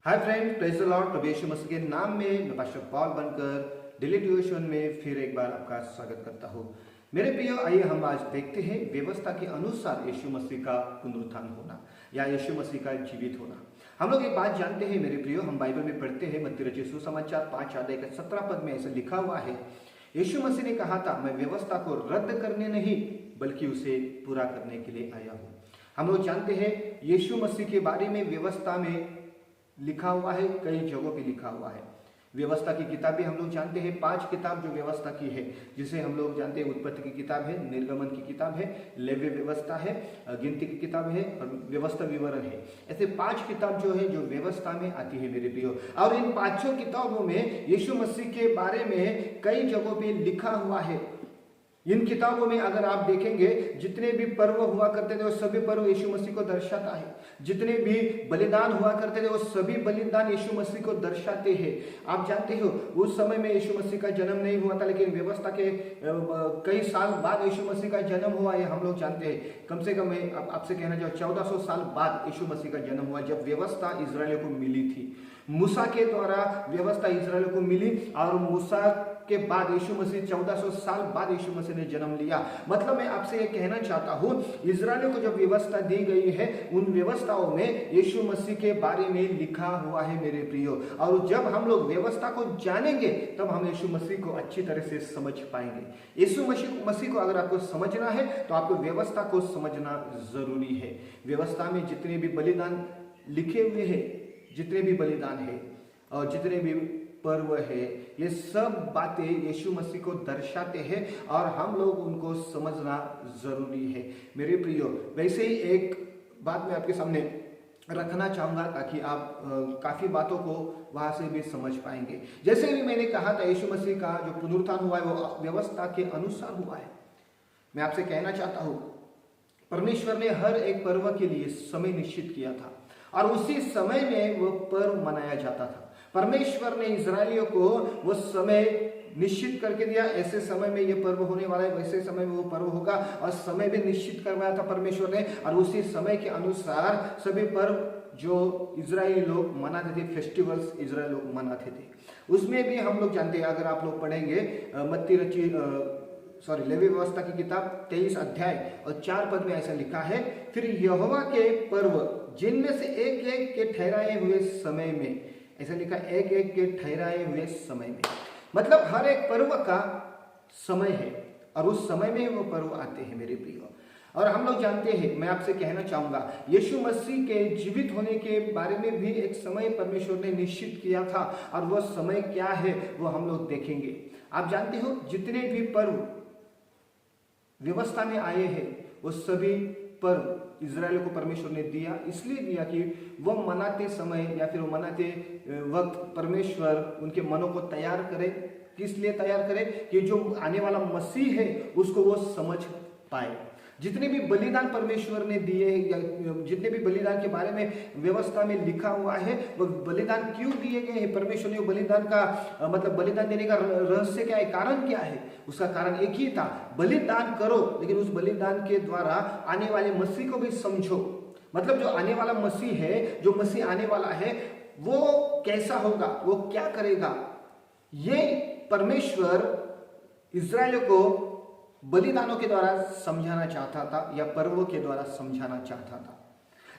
Hi friend, praise the Lord. प्रभु यीशु मसीह के नाम में मैं पास्टर पॉल बनकर डेली डिवोशन में फिर एक बार आपका स्वागत करता हूँ। मेरे प्रियो, आइए हम आज देखते हैं व्यवस्था के अनुसार यीशु मसीह का पुनरुत्थान होना या यीशु मसीह का जीवित होना। हम लोग एक बात जानते हैं मेरे प्रियो, हम बाइबल में पढ़ते हैं मत्ती रचित सुसमाचार 5 अध्याय के 17 पद में ऐसा लिखा हुआ है, यीशु मसीह ने कहा था, मैं व्यवस्था को रद्द करने नहीं बल्कि उसे पूरा करने के लिए आया हूँ। हम लोग जानते हैं यीशु मसीह के बारे में व्यवस्था में लिखा हुआ है, कई जगहों पे लिखा हुआ है। व्यवस्था की किताबें हम लोग जानते हैं 5 किताब जो व्यवस्था की है, जिसे हम लोग जानते हैं उत्पत्ति की किताब है, निर्गमन की किताब है, लेव्य व्यवस्था है, गिनती की किताब है और व्यवस्था विवरण है। ऐसे 5 किताब जो है जो व्यवस्था में आती है मेरे प्रियो। और इन 5 किताबों में यीशु मसीह के बारे में कई जगहों पे लिखा हुआ है। इन किताबों में अगर आप देखेंगे, जितने भी पर्व हुआ करते थे वो सभी पर्व यीशु मसीह को दर्शाता है। जितने भी बलिदान हुआ करते थे वो सभी बलिदान यीशु मसीह को दर्शाते हैं। आप जानते हो उस समय में यीशु मसीह का जन्म नहीं हुआ था, लेकिन व्यवस्था के कई साल बाद यीशु मसीह का जन्म हुआ, ये हम लोग जानते हैं। कम से कम मैं आपसे कहना चाहूँ 1400 साल बाद यीशु मसीह का जन्म हुआ, जब व्यवस्था इजराइलियों को मिली थी। मूसा के द्वारा व्यवस्था इजराइलियों को मिली और मूसा के बाद यीशु मसीह 1400 साल बाद यीशु मसीह ने जन्म लिया। मतलब मैं आपसे ये कहना चाहता हूँ, इजराइलियों को जब व्यवस्था दी गई है, उन व्यवस्थाओं में यीशु मसीह के बारे में लिखा हुआ है मेरे प्रियो। और जब हम लोग व्यवस्था को जानेंगे तब हम यीशु मसीह को अच्छी तरह से समझ पाएंगे। यीशु मसीह को अगर आपको समझना है तो आपको व्यवस्था को समझना जरूरी है। व्यवस्था में जितने भी बलिदान लिखे हुए हैं, जितने भी बलिदान है और जितने भी पर्व है, ये सब बातें यीशु मसीह को दर्शाते हैं और हम लोग उनको समझना जरूरी है मेरे प्रियो। वैसे ही एक बात मैं आपके सामने रखना चाहूंगा ताकि आप काफी बातों को वहां से भी समझ पाएंगे। जैसे भी मैंने कहा था, यीशु मसीह का जो पुनरुत्थान हुआ है वो व्यवस्था के अनुसार हुआ है। मैं आपसे कहना चाहता हूं, परमेश्वर ने हर एक पर्व के लिए समय निश्चित किया था और उसी समय में वो पर्व मनाया जाता था। परमेश्वर ने इजरायलियों को वो समय निश्चित करके दिया, ऐसे समय में ये पर्व होने वाला है, वैसे समय में वो पर्व होगा, और समय भी निश्चित करवाया था परमेश्वर ने। और उसी समय के अनुसार सभी पर्व जो इजरायली लोग मनाते थे, फेस्टिवल्स इजरायल लोग मनाते थे, उसमें भी हम लोग जानते हैं। अगर आप लोग पढ़ेंगे लेवी व्यवस्था की किताब 23 अध्याय और 4 पद में ऐसा लिखा है, फिर यहोवा के पर्व जिनमें से एक एक के ठहराए हुए समय में, ऐसा लिखा एक एक के ठहराए हुए समय में, मतलब हर एक पर्व का समय है और उस समय में वो पर्व आते हैं मेरे प्रियो। और हम लोग जानते हैं, मैं आपसे कहना चाहूंगा, यीशु मसीह के जीवित होने के बारे में भी एक समय परमेश्वर ने निश्चित किया था और वो समय क्या है वो हम लोग देखेंगे। आप जानते हो जितने भी पर्व व्यवस्था में आए हैं वो सभी पर्व इजराइल को परमेश्वर ने दिया, इसलिए दिया कि वो मनाते समय या फिर वो मनाते वक्त परमेश्वर उनके मनों को तैयार करे। किस लिए तैयार करे? कि जो आने वाला मसीह है उसको वो समझ पाए। जितने भी बलिदान परमेश्वर ने दिए या जितने भी बलिदान के बारे में व्यवस्था में लिखा हुआ है, वो बलिदान क्यों दिए गए हैं, परमेश्वर ने बलिदान का मतलब बलिदान देने का रहस्य क्या है, कारण क्या है? उसका कारण एक ही था, बलिदान करो लेकिन उस बलिदान के द्वारा आने वाले मसीह को भी समझो। मतलब जो आने वाला मसीह है, जो मसीह आने वाला है, वो कैसा होगा, वो क्या करेगा, ये परमेश्वर इजराइल को बलिदानों के द्वारा समझाना चाहता था या पर्वों के द्वारा समझाना चाहता था।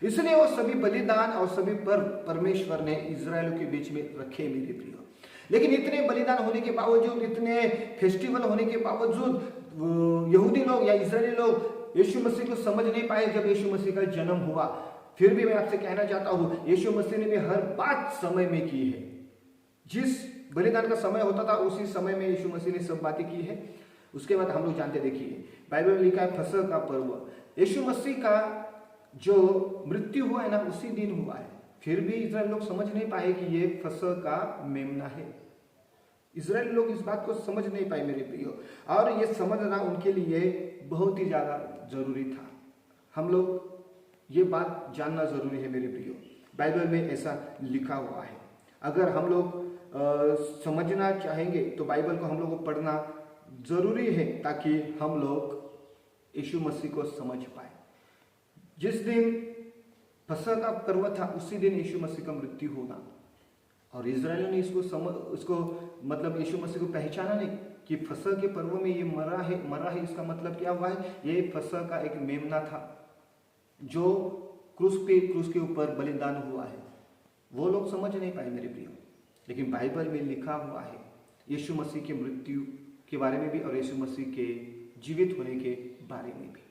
इसलिए वो सभी बलिदान और सभी पर्व परमेश्वर ने इजराइल के बीच में रखे मेरे प्रियो। लेकिन इतने बलिदान होने के बावजूद, इतने फेस्टिवल होने के बावजूद यहूदी लोग या इजरायली लोग यीशु मसीह को समझ नहीं पाए जब यीशु मसीह का जन्म हुआ। फिर भी मैं आपसे कहना चाहता हूं, यीशु मसीह ने भी हर बात समय में की है। जिस बलिदान का समय होता था उसी समय में यीशु मसीह ने सब बातें की है। उसके बाद हम लोग जानते, देखिए बाइबल में लिखा है फसह का पर्व, यीशु मसीह का जो मृत्यु हुआ है ना उसी दिन हुआ है। फिर भी इजराइल लोग समझ नहीं पाए कि ये फसह का मेमना है। इजराइल लोग इस बात को समझ नहीं पाए मेरे प्रियो, और ये समझना उनके लिए बहुत ही ज्यादा जरूरी था। हम लोग ये बात जानना जरूरी है मेरे प्रियो। बाइबल में ऐसा लिखा हुआ है। अगर हम लोग समझना चाहेंगे तो बाइबल को हम लोग को पढ़ना जरूरी है ताकि हम लोग यीशु मसीह को समझ पाए। जिस दिन फसह का पर्व था, उसी दिन यीशु मसीह का मृत्यु होना। और इजरायलियों ने इसको मतलब यीशु मसीह को पहचाना नहीं कि फसह के पर्व में ये मरा है। इसका मतलब क्या हुआ है? ये फसह का एक मेमना था जो क्रूस के ऊपर बलिदान हुआ है। वो लोग समझ नहीं पाए मेरे प्रियो, लेकिन बाइबल में लिखा हुआ है यीशु मसीह के मृत्यु के बारे में भी और यीशु मसीह के जीवित होने के बारे में भी।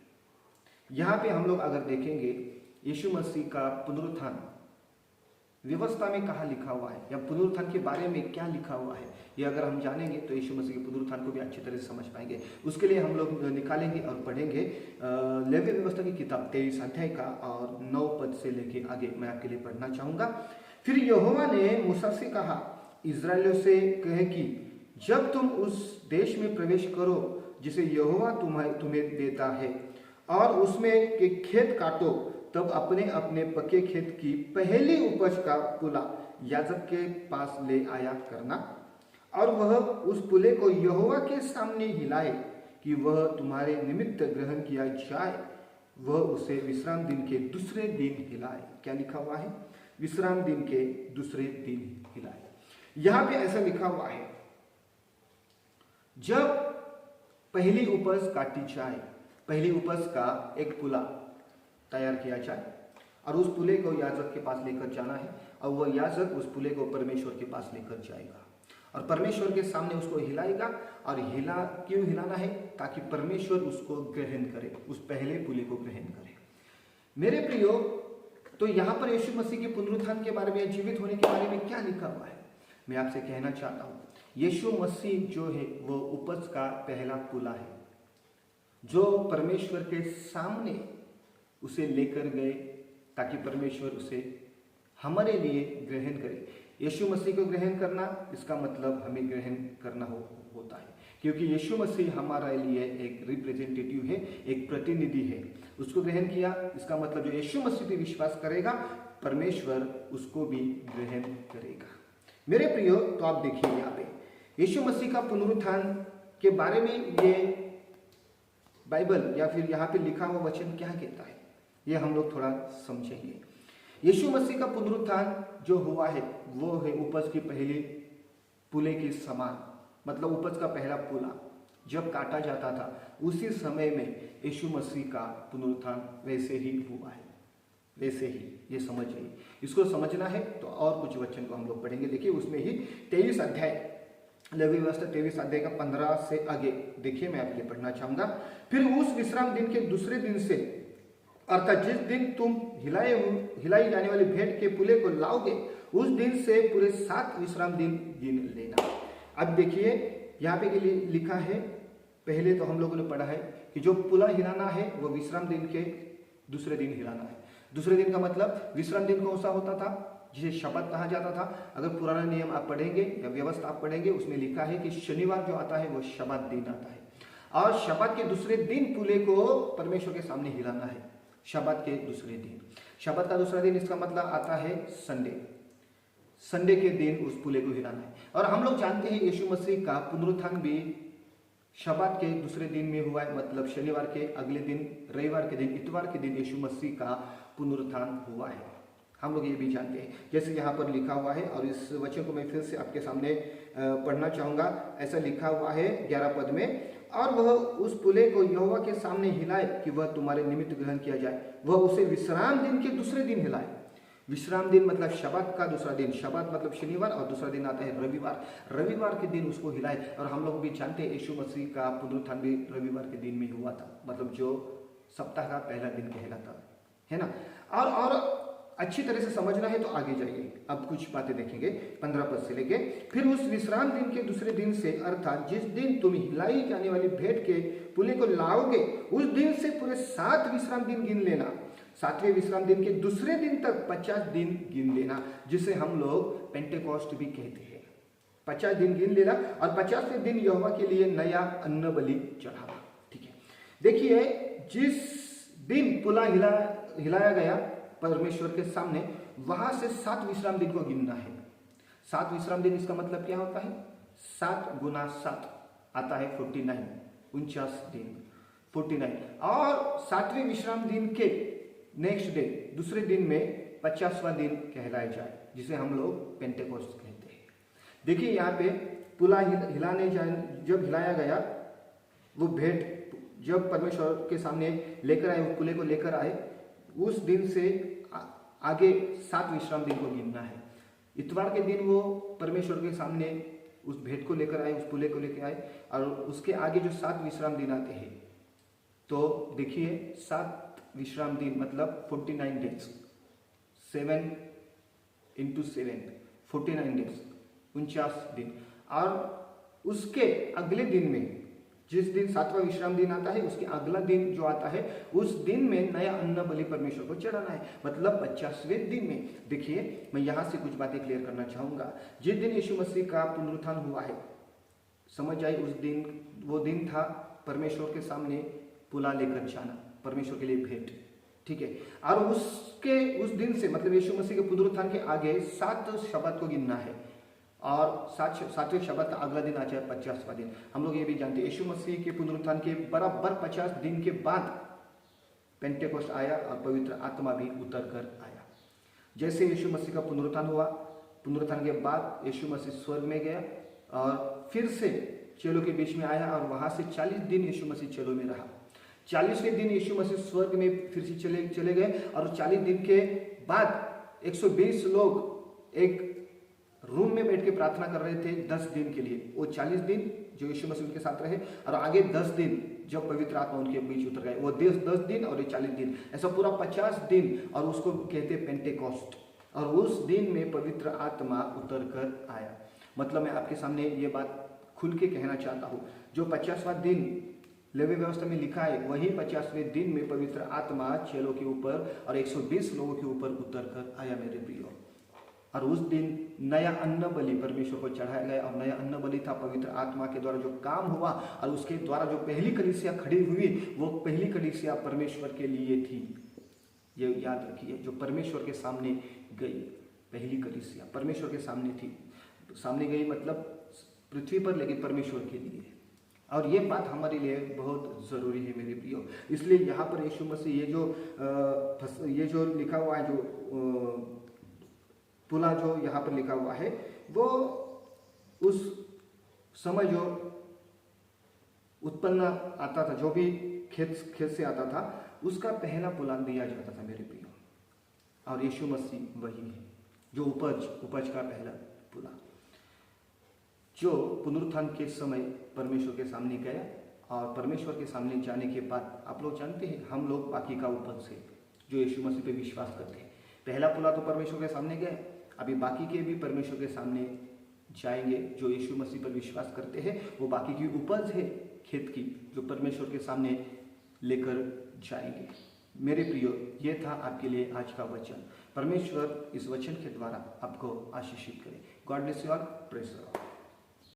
यहाँ पे हम लोग अगर देखेंगे यीशु मसीह का पुनरुत्थान व्यवस्था में कहाँ लिखा हुआ है या पुनरुत्थान के बारे में क्या लिखा हुआ है, ये अगर हम जानेंगे तो यीशु मसीह के पुनरुत्थान को भी अच्छी तरह से समझ पाएंगे। उसके लिए हम लोग निकालेंगे और पढ़ेंगे लेवी व्यवस्था की किताब 23 अध्याय का और 9 पद से लेके आगे मैं आपके लिए पढ़ना चाहूंगा। फिर यहोवा ने मूसा से कहा, इस्राएलियों से कहे कि जब तुम उस देश में प्रवेश करो जिसे यहोवा तुम्हें देता है और उसमें के खेत काटो, तब अपने अपने पके खेत की पहली उपज का पुला याजक के पास ले आया करना, और वह उस पुले को यहोवा के सामने हिलाए कि वह तुम्हारे निमित्त ग्रहण किया जाए। वह उसे विश्राम दिन के दूसरे दिन हिलाए। क्या लिखा हुआ है? विश्राम दिन के दूसरे दिन हिलाए। यहां पे ऐसा लिखा हुआ है, जब पहली उपज काटी जाए, पहली उपज का एक पुला तैयार किया जाए और उस पुले को याजक के पास लेकर जाना है और वह याजक उस पुले को परमेश्वर के पास लेकर जाएगा और परमेश्वर के सामने उसको हिलाएगा। और क्यों हिलाना है? ताकि परमेश्वर उसको ग्रहण करे, उस पहले पुले को ग्रहण करे। मेरे प्रियो, तो यहाँ पर यीशु मसीह के पुनरुत्थान के बारे में, जीवित होने के बारे में क्या लिखा हुआ है? मैं आपसे कहना चाहता हूँ, यीशु मसीह जो है वो उपज का पहला पुला है जो परमेश्वर के सामने उसे लेकर गए ताकि परमेश्वर उसे हमारे लिए ग्रहण करे। यीशु मसीह को ग्रहण करना, इसका मतलब हमें ग्रहण करना होता है, क्योंकि यीशु मसीह हमारे लिए एक रिप्रेजेंटेटिव है, एक प्रतिनिधि है। उसको ग्रहण किया, इसका मतलब जो यीशु मसीह पे विश्वास करेगा परमेश्वर उसको भी ग्रहण करेगा। मेरे प्रियो, तो आप देखिए यहाँ पे यीशु मसीह का पुनरुत्थान के बारे में ये बाइबल या फिर यहाँ पे लिखा हुआ वचन क्या कहता है, ये हम लोग थोड़ा समझेंगे। यीशु मसीह का पुनरुत्थान जो हुआ है वो है उपज के पहले पुले के समान, मतलब उपज का पहला पुला जब काटा जाता था उसी समय में यीशु मसीह का पुनरुत्थान वैसे ही हुआ है, वैसे ही। ये समझिए, इसको समझना है तो और कुछ वचन को हम लोग पढ़ेंगे। देखिए उसमें ही 23 अध्याय, लेवी व्यवस्था 23 अध्याय का 15 से आगे देखिए, मैं आपके लिए पढ़ना चाहूंगा। फिर उस विश्राम दिन के दूसरे दिन से, अर्थात जिस दिन तुम हिलाई जाने वाली भेंट के पुले को लाओगे, उस दिन से पूरे 7 विश्राम दिन गिन लेना। अब देखिए यहाँ पे लिखा है, पहले तो हम लोगों ने पढ़ा है कि जो पुला हिलाना है वो विश्राम दिन के दूसरे दिन हिलाना है। दूसरे दिन का मतलब विश्राम दिन कौन सा होता था? जिसे शब्द कहा जाता था। अगर पुराना नियम आप पढ़ेंगे या व्यवस्था आप पढ़ेंगे, उसमें लिखा है कि शनिवार जो आता है वो शब्द दिन आता है और शब्द के दूसरे दिन पुले को परमेश्वर के सामने हिलाना है। शब्द के दूसरे दिन, शब्द का दूसरा दिन, इसका मतलब आता है संडे। संडे के दिन उस पुले को हिलाना है। और हम लोग जानते हैं यीशु मसीह का पुनरुत्थान भी शब्द के दूसरे दिन में हुआ है, मतलब शनिवार के अगले दिन, रविवार के दिन, इतवार के दिन यीशु मसीह का पुनरुत्थान हुआ है। हम लोग ये भी जानते हैं, जैसे यहाँ पर लिखा हुआ है, और इस वचन को मैं फिर से आपके सामने पढ़ना चाहूंगा। ऐसा लिखा हुआ है 11 पद में, और वह उस पुले को यहोवा के सामने हिलाए कि वह तुम्हारे निमित्त ग्रहण किया जाए। वह उसे विश्राम दिन के दूसरे दिन हिलाए। विश्राम दिन मतलब शब्द का दूसरा दिन, शब्द मतलब शनिवार, और दूसरा दिन आता है रविवार। रविवार के दिन उसको हिलाए। और हम लोग भी जानते हैं यीशु मसीह का पुनरुत्थान भी रविवार के दिन में हुआ था, मतलब जो सप्ताह का पहला दिन कहलाता है ना। और अच्छी तरह से समझना है तो आगे जाइए, अब कुछ बातें देखेंगे 15 पद से लेके। फिर उस विश्राम दिन के दूसरे दिन से, अर्थात जिस दिन तुम हिलाई जाने वाली भेंट के पुले को लाओगे, उस दिन से पूरे 7 विश्राम दिन गिन लेना। 7वें विश्राम दिन के दूसरे दिन तक 50 दिन गिन लेना, जिसे हम लोग पेंटेकोस्ट भी कहते हैं। 50 दिन गिन लेना और 50वें दिन यहोवा के लिए नया अन्न बलि चढ़ाना। ठीक है, देखिए जिस दिन पुला हिलाया गया परमेश्वर के सामने, वहां से 7 विश्राम दिन को गिनना है। 7 विश्राम दिन, इसका मतलब क्या होता है? 7 गुना 7 आता है 49, 49 दिन, 49। और 7वें विश्राम दिन के नेक्स्ट डे दूसरे दिन में 50वां दिन कहलाया जाए, जिसे हम लोग पेंटेकोस्ट कहते हैं। देखिए यहाँ पे पुला हिलाने जब हिलाया गया, वो भेंट जब परमेश्वर के सामने लेकर आए, उस पुले को लेकर आए, उस दिन से आगे 7 विश्राम दिन को गिनना है। इतवार के दिन वो परमेश्वर के सामने उस भेंट को लेकर आए, उस पुले को लेकर आए, और उसके आगे जो 7 विश्राम दिन आते हैं, तो देखिए 7 विश्राम दिन मतलब 49 डेज, 7 × 7 49 डेज, 49 दिन। और उसके अगले दिन में, जिस दिन 7वां विश्राम दिन आता है, उसके अगला दिन जो आता है, उस दिन में नया अन्न बलि परमेश्वर को चढ़ाना है, मतलब 50वें दिन में। देखिए मैं यहाँ से कुछ बातें क्लियर करना चाहूंगा। जिस दिन यीशु मसीह का पुनरुत्थान हुआ है, समझ जाए उस दिन, वो दिन था परमेश्वर के सामने पुला लेकर जाना, परमेश्वर के लिए भेंट, ठीक है। और उस दिन से मतलब यीशु मसीह के पुनरुत्थान के आगे 7 शब्द को गिनना है, और 7वें शब्द का अगला दिन आ जाए 50वां दिन। हम लोग ये भी जानते हैं यीशु मसीह के पुनरुत्थान के बराबर 50 दिन के बाद पेंटेकोस्ट आया और पवित्र आत्मा भी उतर कर आया। जैसे यीशु मसीह का पुनरुत्थान हुआ, पुनरुत्थान के बाद यीशु मसीह स्वर्ग में गया और फिर से चेलों के बीच में आया, और वहां से 40 दिन यीशु मसीह चेलों में रहा। 40वें दिन यीशु मसीह स्वर्ग में फिर से चले गए, और 40 दिन के बाद 120 लोग एक रूम में बैठ के प्रार्थना कर रहे थे 10 दिन के लिए। वो 40 दिन जो यीशु मसीह उनके साथ रहे, और आगे 10 दिन जब पवित्र आत्मा उनके बीच उतर गए, वो 10 दिन और ये 40 दिन, ऐसा पूरा 50 दिन, और उसको कहते हैं पेंटेकोस्ट। और उस दिन में पवित्र आत्मा उतर कर आया। मतलब मैं आपके सामने ये बात खुल के कहना चाहता हूँ, जो 50वां दिन लेवी व्यवस्था में लिखा है, वही 50वें दिन में पवित्र आत्मा चेलों के ऊपर और 120 लोगों के ऊपर उतर कर आया मेरे प्रियो। और उस दिन नया अन्न बलि परमेश्वर को चढ़ाया गया, और नया अन्न बलि था पवित्र आत्मा के द्वारा जो काम हुआ, और उसके द्वारा जो पहली कलीसिया खड़ी हुई, वो पहली कलीसिया परमेश्वर के लिए थी। ये याद रखिए, जो परमेश्वर के सामने गई, पहली कलीसिया परमेश्वर के सामने थी। सामने गई मतलब पृथ्वी पर, लेकिन परमेश्वर के लिए। और ये बात हमारे लिए बहुत जरूरी है मेरे प्रियो। इसलिए यहाँ पर यीशु मसीह ये जो लिखा हुआ है, जो पुला जो यहाँ पर लिखा हुआ है, वो उस समय जो उत्पन्न आता था, जो भी खेत से आता था, उसका पहला पुला दिया जाता था मेरे प्रियो। और यीशु मसीह वही है जो उपज का पहला पुला, जो पुनरुत्थान के समय परमेश्वर के सामने गया, और परमेश्वर के सामने जाने के बाद आप लोग जानते हैं, हम लोग बाकी का उपज है जो यीशु मसीह पे विश्वास करते हैं। पहला पुला तो परमेश्वर के सामने गया, अभी बाकी के भी परमेश्वर के सामने जाएंगे। जो यीशु मसीह पर विश्वास करते हैं, वो बाकी की उपज है खेत की, जो परमेश्वर के सामने लेकर जाएंगे। मेरे प्रियो, ये था आपके लिए आज का वचन। परमेश्वर इस वचन के द्वारा आपको आशीषित करे। God bless you all. Praise the Lord.